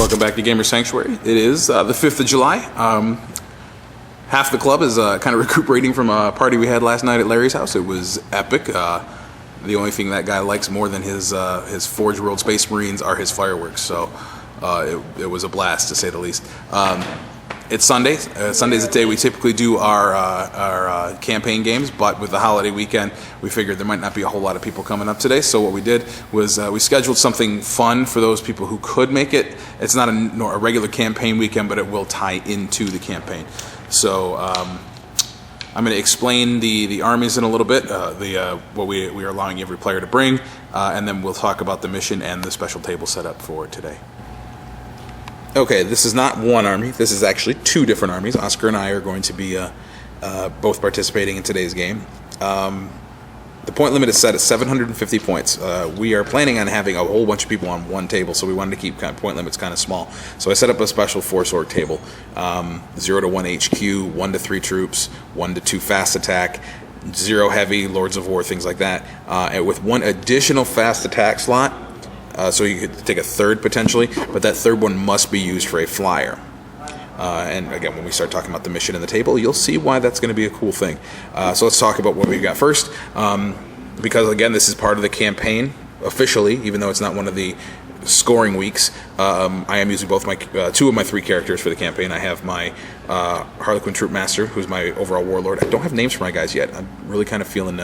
Welcome back to Gamer Sanctuary. It is the 5th of July. Half the club is kind of recuperating from a party we had last night at Larry's house. It was epic. The only thing that guy likes more than his Forge World Space Marines are his fireworks. So it was a blast, to say the least. It's Sunday. Sunday's the day we typically do our campaign games, but with the holiday weekend, we figured there might not be a whole lot of people coming up today. So what we did was we scheduled something fun for those people who could make it. It's not a regular campaign weekend, but it will tie into the campaign. So I'm going to explain the armies in a little bit, what we are allowing every player to bring, and then we'll talk about the mission and the special table setup for today. Okay, this is not one army. This is actually two different armies. Oscar and I are going to be both participating in today's game. The point limit is set at 750 points. We are planning on having a whole bunch of people on one table, so we wanted to keep point limits kind of small. So I set up a special force-org table. 0 to 1 HQ, 1 to 3 troops, 1 to 2 fast attack, 0 heavy, Lords of War, things like that. And with 1 additional fast attack slot, so you could take a third potentially, but that third one must be used for a flyer. And again, when we start talking about the mission and the table, you'll see why that's going to be a cool thing. So let's talk about what we've got first. Because again, this is part of the campaign officially, even though it's not one of the scoring weeks. I am using both my 2 of my 3 characters for the campaign. I have my Harlequin Troop Master, who's my overall warlord. I don't have names for my guys yet. I'm really kind of feeling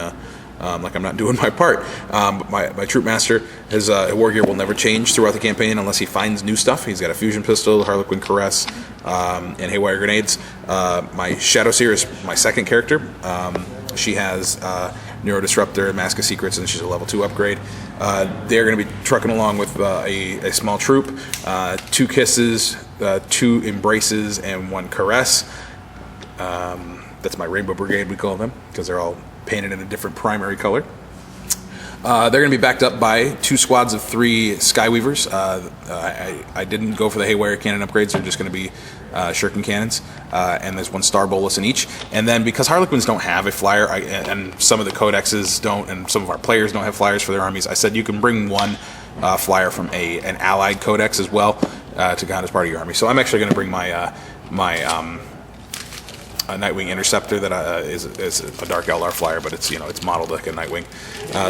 like I'm not doing my part. But my Troop Master, his war gear will never change throughout the campaign unless he finds new stuff. He's got a fusion pistol, Harlequin Caress, and haywire grenades. My Shadow Seer is my second character. She has Neuro Disruptor, Mask of Secrets, and she's a level 2 upgrade. They're going to be trucking along with a small troop, 2 Kisses, 2 Embraces, and 1 Caress. That's my Rainbow Brigade, we call them, because they're all painted in a different primary color. They're going to be backed up by 2 squads of 3 Skyweavers. I didn't go for the Haywire cannon upgrades. They're just going to be shuriken cannons, and there's 1 Star Bolus in each. And then because Harlequins don't have a flyer, and some of the codexes don't, and some of our players don't have flyers for their armies, I said you can bring 1 flyer from an allied codex as well to count as part of your army. So I'm actually going to bring my a Nightwing Interceptor that is a Dark Eldar flyer, but it's modeled like a Nightwing.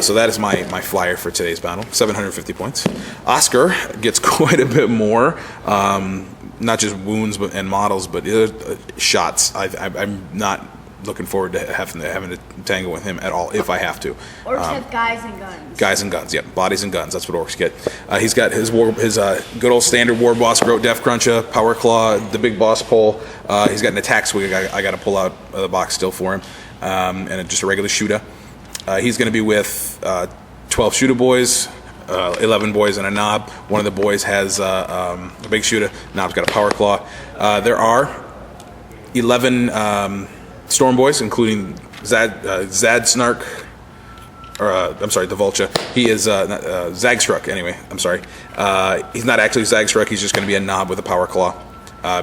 So that is my flyer for today's battle. 750 points. Oscar gets quite a bit more, not just wounds and models, but shots. I'm not looking forward to having to tangle with him at all if I have to. Orcs have guys and guns. Guys and guns, yep. Bodies and guns, that's what orcs get. He's got his good old standard war boss, Groat Death Cruncher, Power Claw, the big boss pole. He's got an attack swig I got to pull out of the box still for him, and just a regular shooter. He's going to be with 12 shooter boys, 11 boys and a knob. One of the boys has a big shooter. Knob's got a Power Claw. There are 11 Storm Boys, including Zad Snark, or I'm sorry, the Vulture. He is Zagstruck, anyway, I'm sorry. He's not actually Zagstruck, he's just going to be a knob with a Power Claw,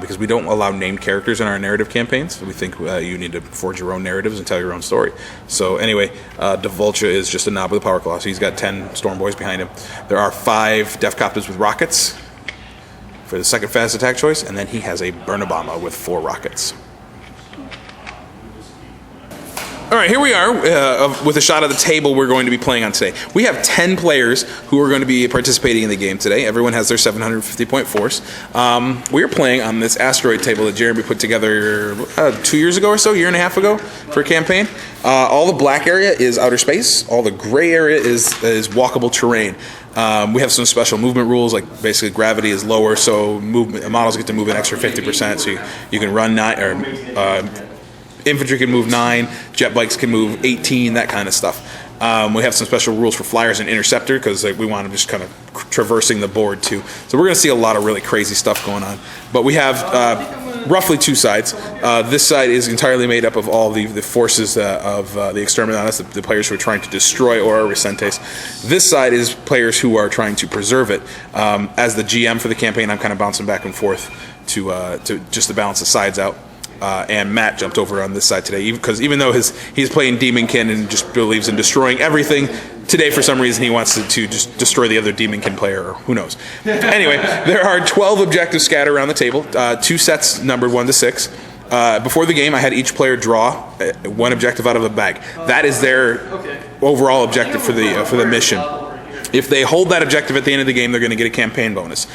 because we don't allow named characters in our narrative campaigns. We think you need to forge your own narratives and tell your own story. So anyway, the Vulture is just a knob with a Power Claw, so he's got 10 Storm Boys behind him. There are 5 Death Copters with rockets for the second fast attack choice, and then he has a Burnabama with 4 rockets. All right, here we are with a shot of the table we're going to be playing on today. We have 10 players who are going to be participating in the game today. Everyone has their 750-point force. We are playing on this asteroid table that Jeremy put together 2 years ago or so, 1.5 years ago for a campaign. All the black area is outer space. All the gray area is walkable terrain. We have some special movement rules, like basically gravity is lower, so models get to move an extra 50%, so you can run infantry can move 9, jet bikes can move 18, that kind of stuff. We have some special rules for flyers and interceptor because we want them just kind of traversing the board too. So we're going to see a lot of really crazy stuff going on. But we have roughly 2 sides. This side is entirely made up of all the forces of the Exterminatus, the players who are trying to destroy Ora Recentes. This side is players who are trying to preserve it. As the GM for the campaign, I'm kind of bouncing back and forth to just to balance the sides out. And Matt jumped over on this side today because even though he's playing Demonkin and just believes in destroying everything, today, for some reason, he wants to just destroy the other Demonkin player, or who knows. Anyway, there are 12 objectives scattered around the table, 2 sets numbered 1 to 6. Before the game, I had each player draw 1 objective out of a bag. That is their overall objective for the mission. If they hold that objective at the end of the game, they're going to get a campaign bonus.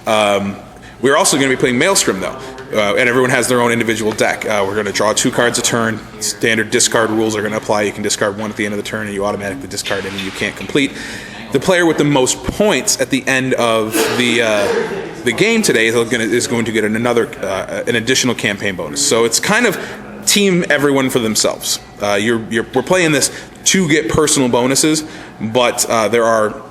We're also going to be playing Maelstrom, though, and everyone has their own individual deck. We're going to draw 2 cards a turn. Standard discard rules are going to apply. You can discard 1 at the end of the turn, and you automatically discard any you can't complete. The player with the most points at the end of the game today is going to get an additional campaign bonus. So it's kind of team everyone for themselves. We're playing this to get personal bonuses, but there are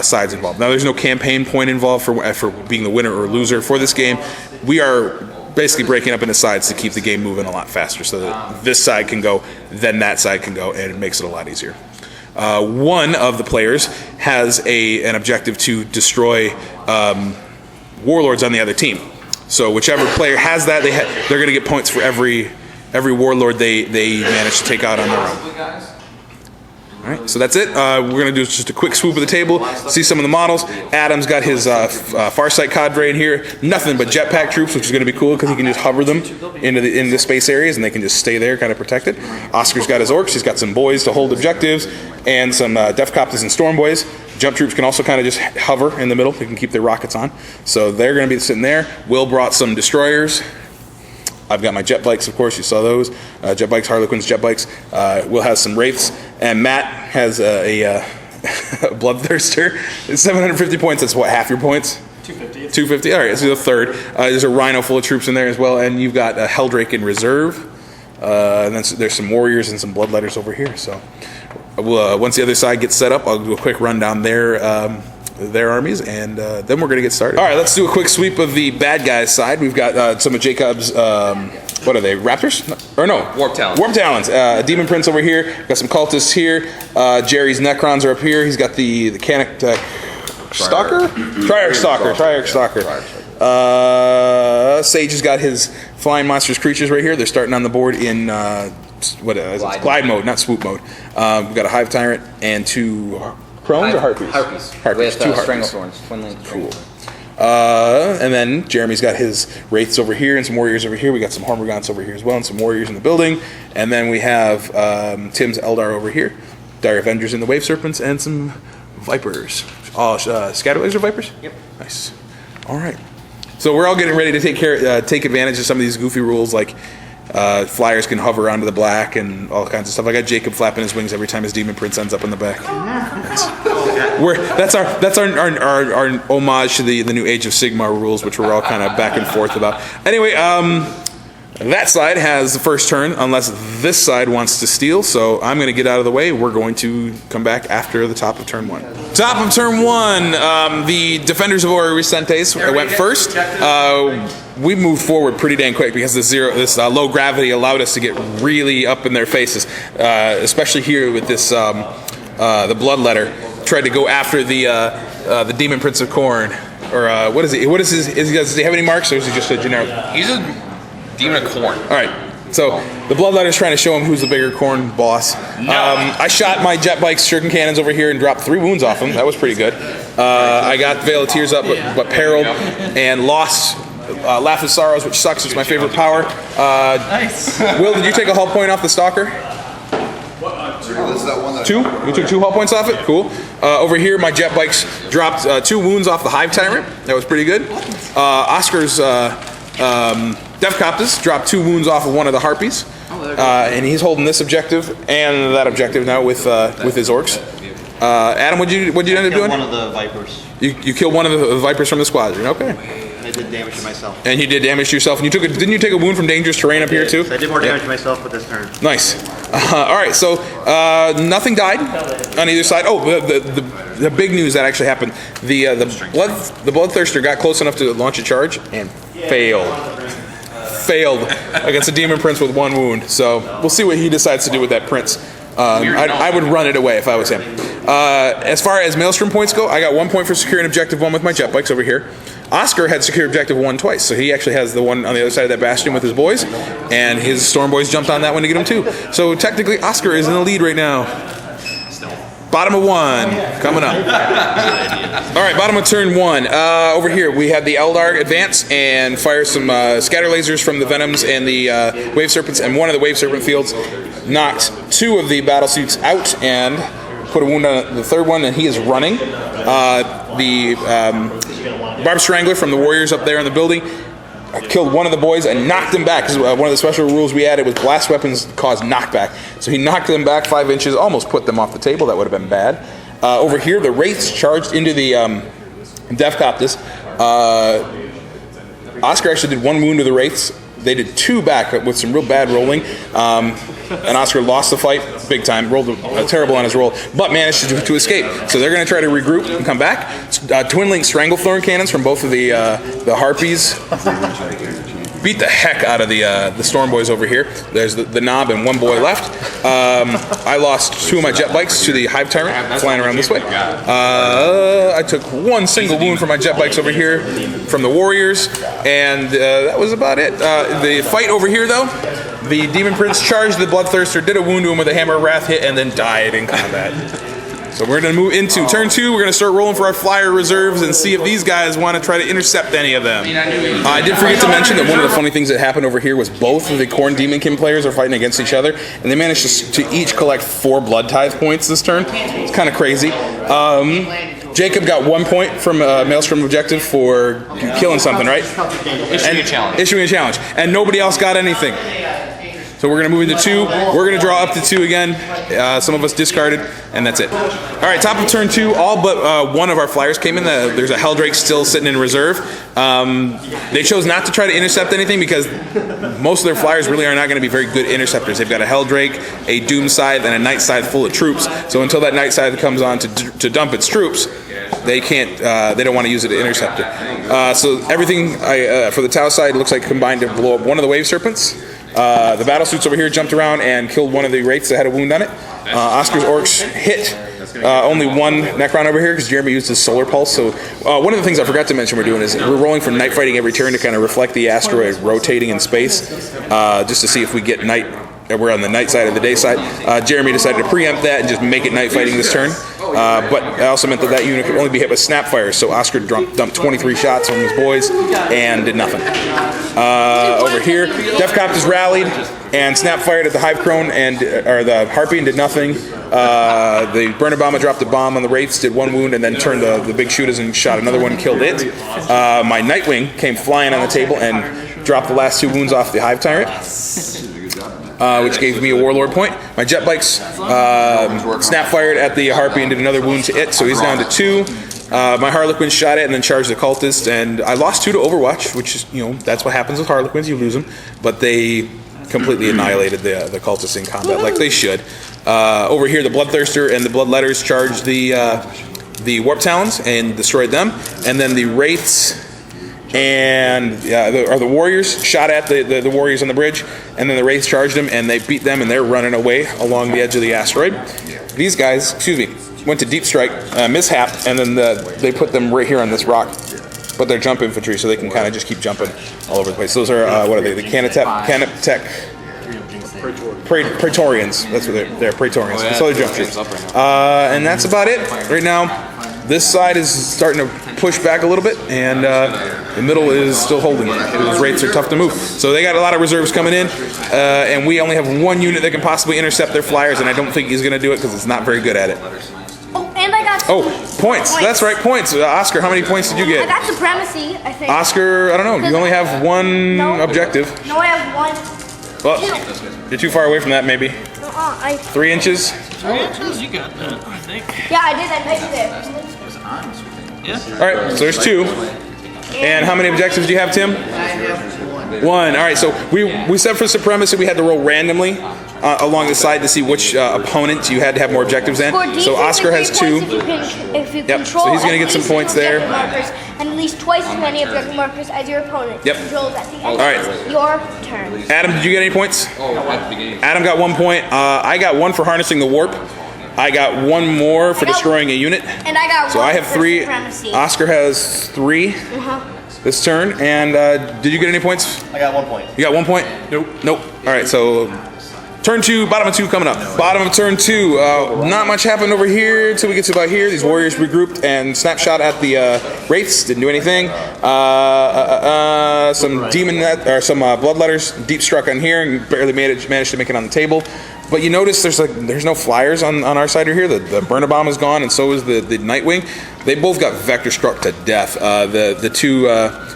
sides involved. Now, there's no campaign point involved for being the winner or loser for this game. We are basically breaking up into sides to keep the game moving a lot faster, so that this side can go, then that side can go, and it makes it a lot easier. One of the players has an objective to destroy warlords on the other team. So whichever player has that, they're going to get points for every warlord they manage to take out on their own. All right, so that's it. We're going to do just a quick swoop of the table, see some of the models. Adam's got his Farsight cadre in here. Nothing but jetpack troops, which is going to be cool because he can just hover them into the space areas and they can just stay there, kind of protected. Oscar's got his orcs. He's got some boys to hold objectives and some Def Copters and Storm Boys. Jump troops can also kind of just hover in the middle. They can keep their rockets on. So they're going to be sitting there. Will brought some destroyers. I've got my jet bikes, of course, you saw those. Jet bikes, Harlequins, jet bikes. Will has some Wraiths. And Matt has a Bloodthirster. It's 750 points. That's what, half your points? 250. 250. All right, this is a third. There's a Rhino full of troops in there as well. And you've got a Helldrake in reserve. And then there's some Warriors and some Bloodletters over here. So once the other side gets set up, I'll do a quick rundown their armies, and then we're going to get started. All right, let's do a quick sweep of the bad guys' side. We've got some of Jacob's, what are they, Raptors? Or no? Warp Talons. Warp Talons. Demon Prince over here. Got some Cultists here. Jerry's Necrons are up here. He's got the Canic Stalker? Triarch Stalker. Sage has got his Flying Monsters creatures right here. They're starting on the board in glide mode, not swoop mode. We've got a Hive Tyrant and 2... Crones or Harpies? With 2 Stranglethorns. Cool. And then Jeremy's got his Wraiths over here and some Warriors over here. We got some Hormagaunts over here as well and some Warriors in the building. And then we have Tim's Eldar over here. Dire Avengers in the Wave Serpents and some Vipers. Oh, Scatterlaser Vipers? Yep. Nice. All right. So we're all getting ready to take advantage of some of these goofy rules, like flyers can hover onto the black and all kinds of stuff. I got Jacob flapping his wings every time his Demon Prince ends up in the back. That's our homage to the new Age of Sigmar rules, which we're all kind of back and forth about. Anyway, that side has the first turn unless this side wants to steal, so I'm going to get out of the way. We're going to come back after the top of turn 1. Top of turn 1, the Defenders of Ora Recentes went first. We moved forward pretty dang quick because this low gravity allowed us to get really up in their faces, especially here with this the Bloodletter tried to go after the Demon Prince of Khorne, or what is he? What is his? Does he have any marks, or is he just a generic? He's a Demon of Khorne. All right. So the Bloodletter's trying to show him who's the bigger Khorne boss. No. I shot my jet bike's shuriken cannons over here and dropped 3 wounds off him. That was pretty good. I got Veil of Tears up, but perilled and lost Laugh of Sorrows, which sucks. It's my favorite power. Nice. Will, did you take a hull point off the Stalker? This is that one that 2? You took 2 hull points off it? Cool. Over here, my jet bikes dropped 2 wounds off the Hive Tyrant. That was pretty good. Oscar's Def Coptus dropped 2 wounds off of one of the Harpies. And he's holding this objective and that objective now with his orcs. Adam, what'd you end up doing? One of the Vipers. You killed one of the Vipers from the squadron. Okay. I did damage to myself. And you did damage to yourself. And didn't you take a wound from dangerous terrain up here too? I did more damage to myself with this turn. Nice. All right, so nothing died on either side. Oh, the big news that actually happened: the Bloodthirster got close enough to launch a charge and failed against a Demon Prince with 1 wound. So we'll see what he decides to do with that Prince. I would run it away if I was him. As far as Maelstrom points go, I got 1 point for securing objective 1 with my jet bikes over here. Oscar had secured objective 1 twice, so he actually has the one on the other side of that bastion with his boys, and his Storm Boys jumped on that one to get him 2. So technically, Oscar is in the lead right now. Bottom of 1 coming up. All right, bottom of turn 1. Over here we have the Eldar advance and fire some scatter lasers from the Venoms and the Wave Serpents, and one of the Wave Serpent fields knocked 2 of the battle suits out and put a wound on the third one, and he is running. The Barb Strangler from the Warriors up there in the building killed one of the boys and knocked him back. Because one of the special rules we added was blast weapons cause knockback. So he knocked them back 5 inches, almost put them off the table. That would have been bad. Over here, the Wraiths charged into the Death Coptus. Oscar actually did 1 wound to the Wraiths. They did 2 back with some real bad rolling. And Oscar lost the fight big time, rolled terrible on his roll, but managed to escape. So they're going to try to regroup and come back. Twin Link Stranglethorn cannons from both of the Harpies beat the heck out of the Storm Boys over here. There's the Knob and 1 boy left. I lost 2 of my jet bikes to the Hive Tyrant flying around this way. I took 1 single wound from my jet bikes over here from the Warriors, and that was about it. The fight over here, though, the Demon Prince charged the Bloodthirster, did a wound to him with a Hammer of Wrath hit, and then died in combat. So we're going to move into turn 2. We're going to start rolling for our flyer reserves and see if these guys want to try to intercept any of them. I did forget to mention that one of the funny things that happened over here was both of the Khorne Demonkin players are fighting against each other, and they managed to each collect 4 Blood Tithe points this turn. It's kind of crazy. Jacob got 1 point from Maelstrom Objective for killing something, right? Issuing a challenge. Issuing a challenge. And nobody else got anything. So we're going to move into 2. We're going to draw up to 2 again. Some of us discarded, and that's it. All right, top of turn 2, all but 1 of our flyers came in. There's a Helldrake still sitting in reserve. They chose not to try to intercept anything because most of their flyers really are not going to be very good interceptors. They've got a Helldrake, a Doom Scythe, and a Night Scythe full of troops. So until that Night Scythe comes on to dump its troops, they can't. They don't want to use it to intercept it. So everything for the Tau side looks like combined to blow up 1 of the Wave Serpents. The battle suits over here jumped around and killed 1 of the Wraiths that had a wound on it. Oscar's Orcs hit only 1 Necron over here because Jeremy used his Solar Pulse. So one of the things I forgot to mention we're doing is we're rolling for night fighting every turn to kind of reflect the asteroid rotating in space, just to see if we get night. We're on the night side or the day side. Jeremy decided to preempt that and just make it night fighting this turn. But it also meant that unit could only be hit with Snapfire, so Oscar dumped 23 shots from his boys and did nothing. Over here, Death Coptus rallied and Snapfired at the Hive Crone or the Harpy and did nothing. The Burn Obama dropped a bomb on the Wraiths, did 1 wound, and then turned the big shooters and shot another one, killed it. My Nightwing came flying on the table and dropped the last 2 wounds off the Hive Tyrant. Which gave me a Warlord point. My jet bikes snap-fired at the Harpy and did another wound to it, so he's down to 2. My Harlequin shot it and then charged the Cultist, and I lost 2 to Overwatch, which is, that's what happens with Harlequins, you lose them. But they completely annihilated the Cultists in combat, like they should. Over here, the Bloodthirster and the Bloodletters charged the Warp Talons and destroyed them, and then the Wraiths and the Warriors shot at the Warriors on the bridge, and then the Wraiths charged them, and they beat them, and they're running away along the edge of the asteroid. These guys, went to Deep Strike, mishap, and then they put them right here on this rock. But they're jump infantry, so they can kind of just keep jumping all over the place. Those are, what are they, the Canatech Praetorians. That's what they're Praetorians. Oh, yeah. So they're jump troops. And that's about it right now. This side is starting to push back a little bit, and the middle is still holding it. Those Wraiths are tough to move. So they got a lot of reserves coming in, and we only have 1 unit that can possibly intercept their flyers, and I don't think he's going to do it because it's not very good at it. Oh, and I got points. That's right, points. Oscar, how many points did you I get? got supremacy, I think. Oscar, I don't know. You only have 1 objective. No, I have 1. Well, you're too far away from that, maybe. 3 inches? 3 inches? You got that, I think. Yeah, I did. I typed it. Yeah. All right, so there's 2. And how many objectives do you have, Tim? I have 1. 1. All right, so we set for supremacy. We had to roll randomly along the side to see which opponent you had to have more objectives than. So Oscar has 2. If you Yep, control so he's gonna get some points there. markers, and at least twice as many objective markers as your opponent. Yep. Controls at the end. All right. Your turn. Adam, did you get any points? Oh, at the beginning. Adam got 1 point. I got 1 for harnessing the warp. I got 1 more for destroying a unit. And I got So 1 I have for 3. supremacy. Oscar has 3 this turn. And did you get any points? I got 1 point. You got 1 point? Nope. All right, so Turn 2, bottom of 2 coming up. Bottom of turn 2. Not much happened over here until we get to about here. These warriors regrouped and snapshot at the wraiths. Didn't do anything. Some demon or some bloodletters deep struck on here and barely managed to make it on the table. But you notice there's no flyers on our side here. The burner bomb is gone, and so is the Nightwing. They both got vector struck to death. The two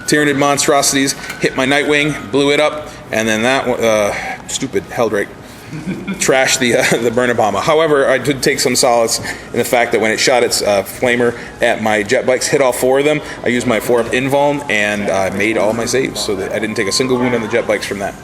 Tyranid monstrosities hit my Nightwing, blew it up, and then that stupid Helldrake trashed the burner bomber. However, I did take some solace in the fact that when it shot its flamer at my jet bikes, hit all 4 of them. I used my 4-up invuln and made all my saves, so that I didn't take a single wound on the jet bikes from that.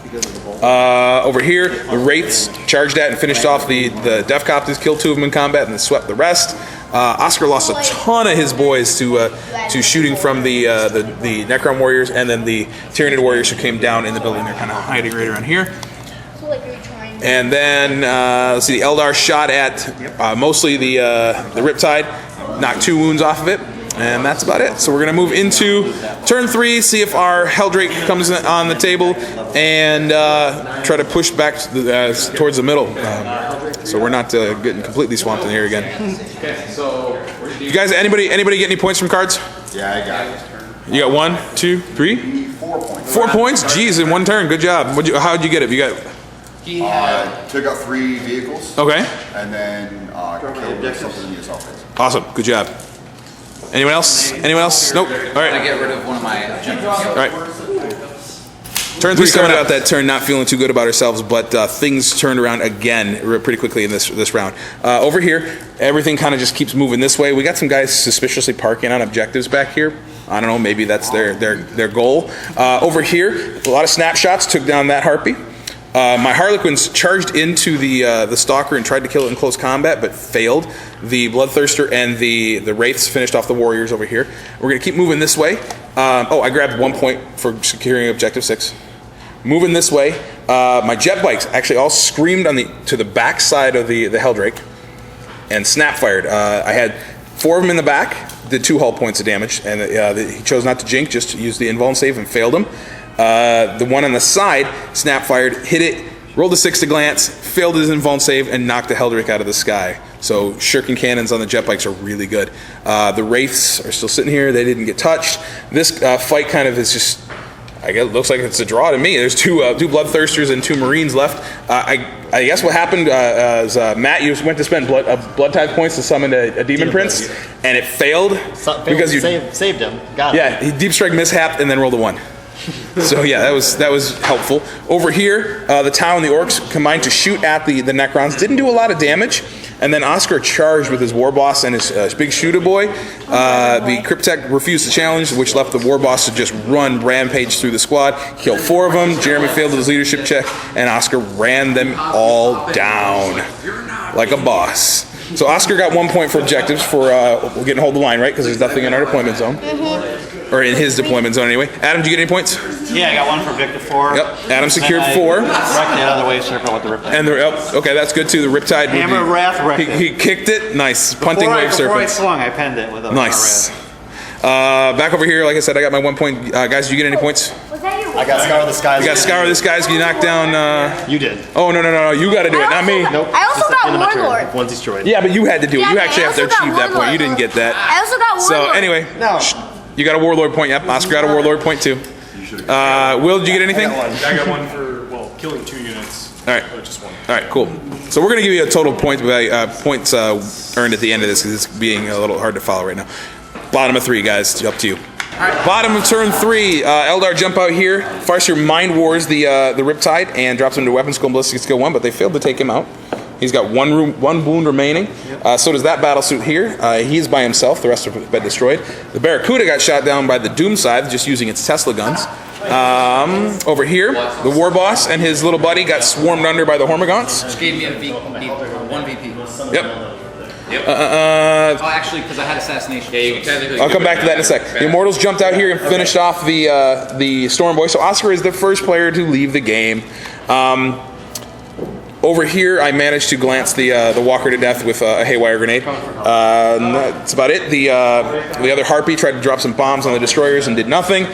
Over here, the wraiths charged at and finished off the Death Copters, killed 2 of them in combat, and then swept the rest. Oscar lost a ton of his boys to shooting from the Necron warriors, and then the Tyranid warriors who came down in the building. They're kind of hiding right around here. And then, let's see, the Eldar shot at mostly the Riptide, knocked 2 wounds off of it, and that's about it. So we're going to move into turn 3, see if our Helldrake comes on the table, and try to push back towards the middle. So we're not getting completely swamped in here again. You guys, anybody get any points from cards? Yeah, I got it. You got 1, 2, 3? 4 points. 4 points? Jeez, in one turn. Good job. How'd you get it? You got... Took out 3 vehicles. Okay. And then killed something in the assault phase. Awesome. Good job. Anyone else? Anyone else? Nope. All right. I get rid of one of my objectives. All right. Turn 3 coming out that turn, not feeling too good about ourselves, but things turned around again pretty quickly in this round. Over here, everything kind of just keeps moving this way. We got some guys suspiciously parking on objectives back here. I don't know, maybe that's their goal. Over here, a lot of snapshots took down that Harpy. My Harlequins charged into the Stalker and tried to kill it in close combat, but failed. The Bloodthirster and the Wraiths finished off the Warriors over here. We're going to keep moving this way. I grabbed 1 point for securing Objective 6. Moving this way, my jet bikes actually all screamed to the back side of the Helldrake and snap fired. I had 4 of them in the back, did 2 hull points of damage, and he chose not to jink, just used the invuln save and failed him. The one on the side snap fired, hit it, rolled a 6 to glance, failed his invuln save, and knocked the Helldrake out of the sky. So shuriken cannons on the jet bikes are really good. The Wraiths are still sitting here. They didn't get touched. This fight kind of is just, I guess, looks like it's a draw to me. There's two Bloodthirsters and 2 Marines left. I guess what happened is Matt, you went to spend blood tithe points to summon a Demon Prince, and it failed because you saved him. Got it. Yeah, he deep strike mishapped and then rolled a 1. So yeah, that was helpful. Over here, the Tau and the Orcs combined to shoot at the Necrons. Didn't do a lot of damage. And then Oscar charged with his War Boss and his big shooter boy. The Cryptek refused the challenge, which left the War Boss to just run rampage through the squad. Killed 4 of them. Jeremy failed his leadership check, and Oscar ran them all down like a boss. So Oscar got 1 point for objectives for getting hold of the line, right? Because there's nothing in our deployment zone. Or in his deployment zone anyway. Adam, did you get any points? Yeah, I got 1 for Objective 4. Yep. Adam secured 4. Wrecked the other wave circle with the Riptide. And okay, that's good too. The Riptide. Hammer Wrath wrecked it. He kicked it. Nice. Punting wave Before I serpents. swung, I penned it with a Nice. Back over here, like I said, I got my 1 point. Guys, did you get any points? Was that your I got Scour of the Skies. You got Scour this guy's. You knocked down. You did. Oh no! You got to do it, not me. Nope. I also just at the end of my got turn, Warlord. if one's destroyed. Yeah, but you had to do it. Yeah, You but actually I have to also got achieve that point. Warlord. You didn't get that. I also got Warlord. So anyway, No. you got a Warlord point. Yep. Oscar got a Warlord point too. Will, did you get anything? I got 1 for, killing 2 units. All right. Just 1. All right, cool. So we're going to give you a total points earned at the end of this because it's being a little hard to follow right now. Bottom of 3, guys. Up to you. Bottom of turn 3. Eldar jump out here. Farseer mind wars the Riptide and drops him to weapon skill and ballistic skill 1, but they failed to take him out. He's got one wound remaining. So does that battlesuit here. He's by himself. The rest have been destroyed. The Barracuda got shot down by the Doom Scythe just using its Tesla guns. Over here, the War Boss and his little buddy got swarmed under by the Hormagaunts. Just gave me a 1 VP. Yep. Actually, because I had assassination. Yeah, you technically. I'll come back to that in a sec. The Immortals jumped out here and finished off the Storm Boy. So Oscar is the first player to leave the game. Over here, I managed to glance the Walker to death with a Haywire grenade. That's about it. The other Harpy tried to drop some bombs on the destroyers and did nothing.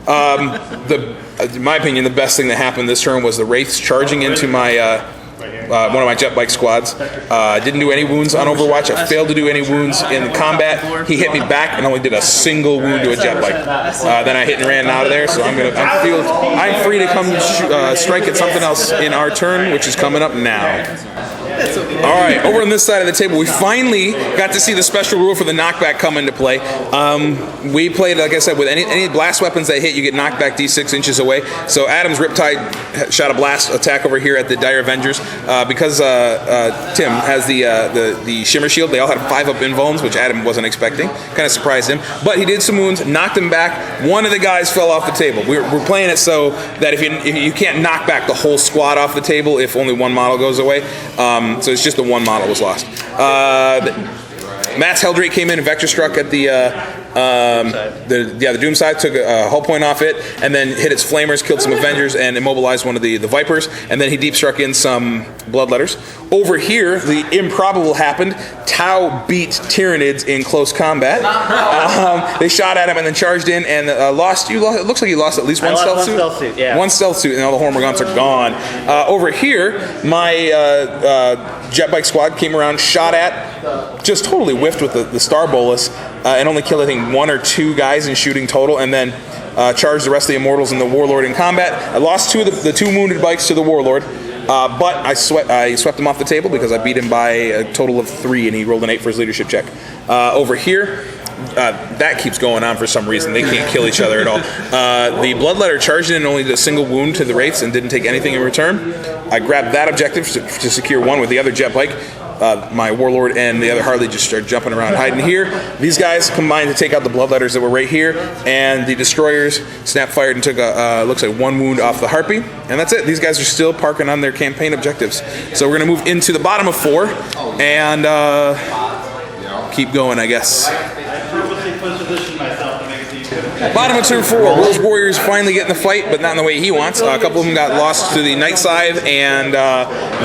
In my opinion, the best thing that happened this turn was the Wraiths charging into my one of my jet bike squads. Didn't do any wounds on Overwatch. I failed to do any wounds in combat. He hit me back and only did a single wound to a jet bike. Then I hit and ran out of there. So I'm free to come strike at something else in our turn, which is coming up now. All right, over on this side of the table, we finally got to see the special rule for the knockback come into play. We played, like I said, with any blast weapons that hit, you get knocked back D6 inches away. So Adam's Riptide shot a blast attack over here at the Dire Avengers. Because Tim has the Shimmer Shield, they all had 5-up invulns, which Adam wasn't expecting. Kind of surprised him. But he did some wounds, knocked him back. One of the guys fell off the table. We're playing it so that if you can't knock back the whole squad off the table if only one model goes away. So it's just the one model was lost. Matt's Helldrake came in and Vector struck at the Doom side, took a hull point off it, and then hit its flamers, killed some Avengers, and immobilized one of the Vipers, and then he deep struck in some Bloodletters. Over here, the improbable happened. Tau beat Tyranids in close combat. They shot at him and then charged in and lost. It looks like he lost at least one stealth suit. One stealth suit, yeah. One stealth suit, and all the Hormagaunts are gone. Over here, my jet bike squad came around, shot at, just totally whiffed with the Star Bolus, and only killed, I think, 1 or 2 guys in shooting total, and then charged the rest of the Immortals and the Warlord in combat. I lost 2 of the 2 wounded bikes to the Warlord, but I swept him off the table because I beat him by a total of 3, and he rolled an 8 for his leadership check. Over here, that keeps going on for some reason. They can't kill each other at all. The Bloodletter charged in and only did a single wound to the Wraiths and didn't take anything in return. I grabbed that objective to secure 1 with the other jet bike. My Warlord and the other Harley just started jumping around hiding here. These guys combined to take out the Bloodletters that were right here, and the Destroyers snap fired and took looks like 1 wound off the Harpy, and that's it. These guys are still parking on their campaign objectives. So we're gonna move into the bottom of 4 and keep going, I guess. Bottom of turn 4, Will's Warriors finally get in the fight, but not in the way he wants. A couple of them got lost to the Night Scythe and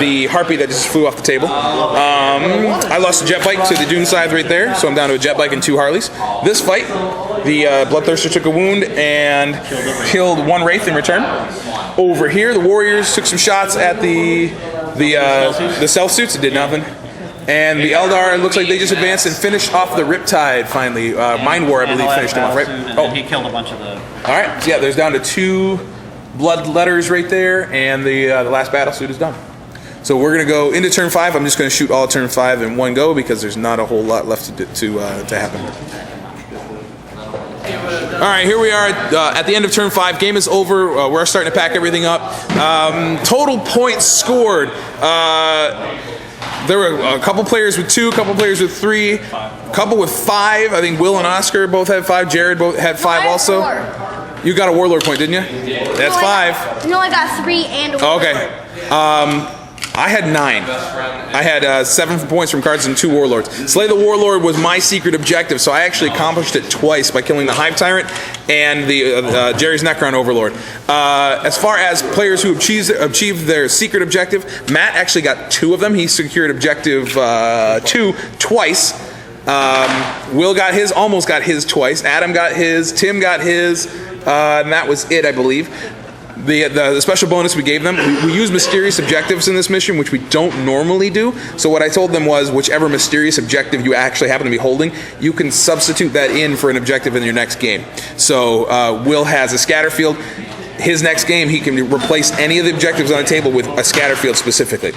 the Harpy that just flew off the table. I lost a jet bike to the Doom Scythe right there, so I'm down to a jet bike and 2 Harleys. This fight, the Bloodthirster took a wound and killed 1 Wraith in return. Over here, the Warriors took some shots at the stealth suits. It did nothing. And the Eldar, looks like they just advanced and finished off the Riptide finally. Mind War, I believe, finished him off, right? Oh, he killed a bunch of the. All right, so yeah, there's down to 2 Bloodletters right there, and the last battle suit is done. So we're gonna go into turn 5. I'm just gonna shoot all turn 5 in one go because there's not a whole lot left to happen. All right, here we are at the end of turn 5. Game is over. We're starting to pack everything up. Total points scored. There were a couple players with 2, a couple players with 3, a couple with 5. I think Will and Oscar both had 5. Jared both had 5 also. 4. You got a Warlord point, didn't you? That's 5. No, I got 3 and a Warlord. Okay. I had 9. I had 7 points from cards and 2 Warlords. Slay the Warlord was my secret objective, so I actually accomplished it twice by killing the Hive Tyrant and the Jerry's Necron Overlord. As far as players who achieved their secret objective, Matt actually got 2 of them. He secured objective 2 twice. Will got his, almost got his twice. Adam got his. Tim got his. And that was it, I believe. The special bonus we gave them, we use mysterious objectives in this mission, which we don't normally do. So what I told them was, whichever mysterious objective you actually happen to be holding, you can substitute that in for an objective in your next game. So Will has a scatter field. His next game, he can replace any of the objectives on the table with a scatter field specifically,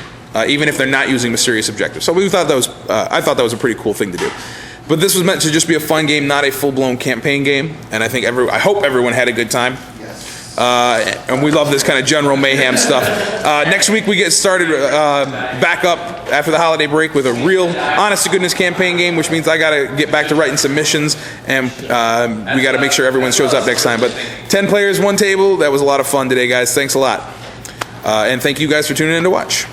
even if they're not using mysterious objectives. So we thought that was, I thought that was a pretty cool thing to do. But this was meant to just be a fun game, not a full-blown campaign game. And I think I hope everyone had a good time. And we love this kind of general mayhem stuff. Next week we get started back up after the holiday break with a real honest-to-goodness campaign game, which means I got to get back to writing submissions, and we got to make sure everyone shows up next time. But 10 players, 1 table. That was a lot of fun today, guys. Thanks a lot. And thank you guys for tuning in to watch.